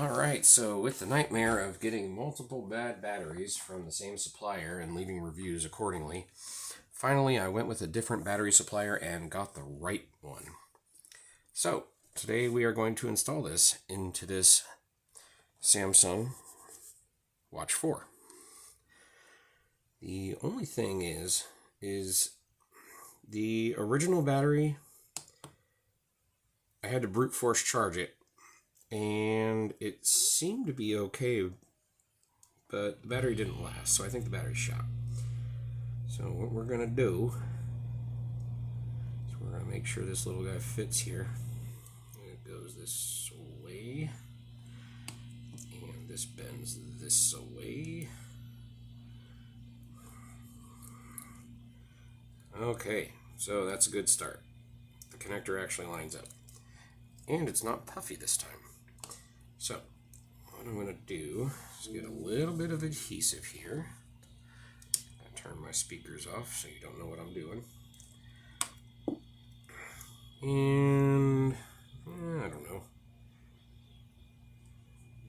Alright, so with the nightmare of getting multiple bad batteries from the same supplier and leaving reviews accordingly, finally I went with a different battery supplier and got the right one. So, today we are going to install this into this Samsung Watch 4. The only thing is the original battery, I had to brute force charge it, and it seemed to be okay, but the battery didn't last, so I think the battery's shot. So what we're going to do is we're going to make sure this little guy fits here. It goes this way, and this bends this way. Okay, so that's a good start. The connector actually lines up. And it's not puffy this time. So, what I'm going to do is get a little bit of adhesive here. I turn my speakers off so you don't know what I'm doing. And, I don't know.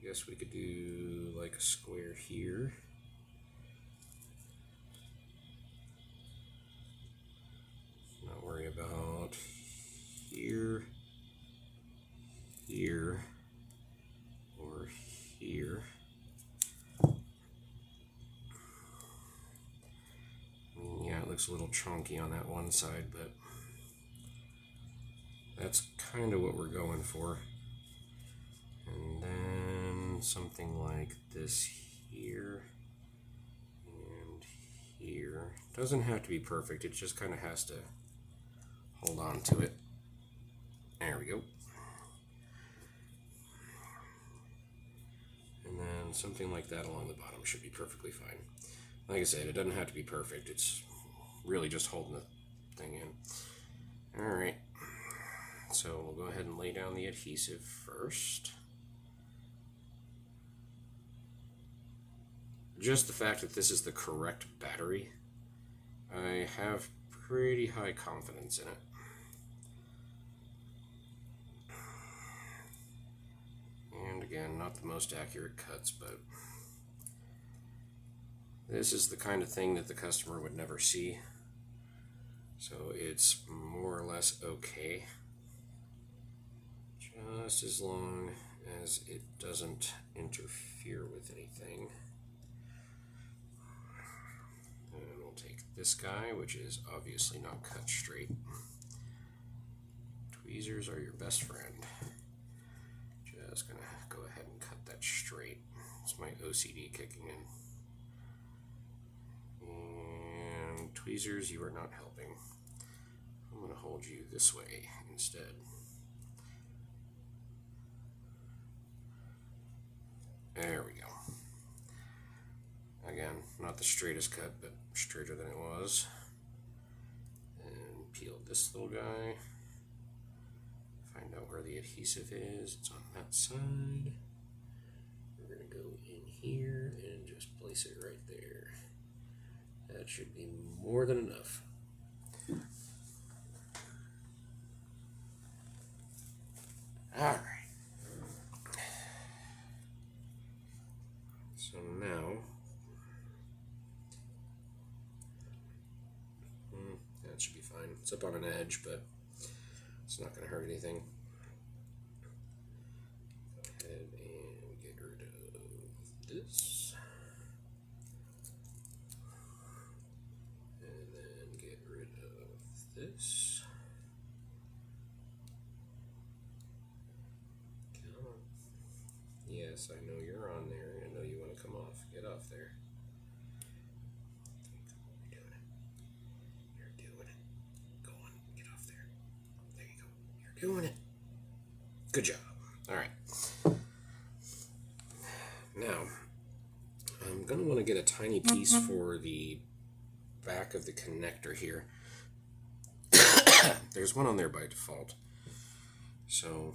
I guess we could do like a square here. Not worry about here, here, or here. Yeah, it looks a little chunky on that one side, but that's kind of what we're going for. And then something like this here and here. Doesn't have to be perfect, it just kind of has to hold on to it. There we go. And then something like that along the bottom should be perfectly fine. Like I said, it doesn't have to be perfect. It's really just holding the thing in. Alright. So we'll go ahead and lay down the adhesive first. Just the fact that this is the correct battery, I have pretty high confidence in it. And again, not the most accurate cuts, but this is the kind of thing that the customer would never see. So it's more or less okay. Just as long as it doesn't interfere with anything. And we'll take this guy, which is obviously not cut straight. Tweezers are your best friend. Just gonna go ahead and cut that straight. It's my OCD kicking in. And tweezers, you are not helping. I'm gonna hold you this way instead. There we go. Again, not the straightest cut, but straighter than it was. And peel this little guy. Find out where the adhesive is. It's on that side. We're going to go in here and just place it right there. That should be more than enough. Alright. So now, that should be fine. It's up on an edge, but it's not going to hurt anything. Go ahead and get rid of this. And then get rid of this. Come on. Yes, I know you're on there. I know you want to come off. Get off there. You're doing it. You're doing it. Go on. Get off there. There you go. You're doing it. Good job. Alright. Now, I'm going to want to get a tiny piece for the back of the connector here. There's one on there by default. So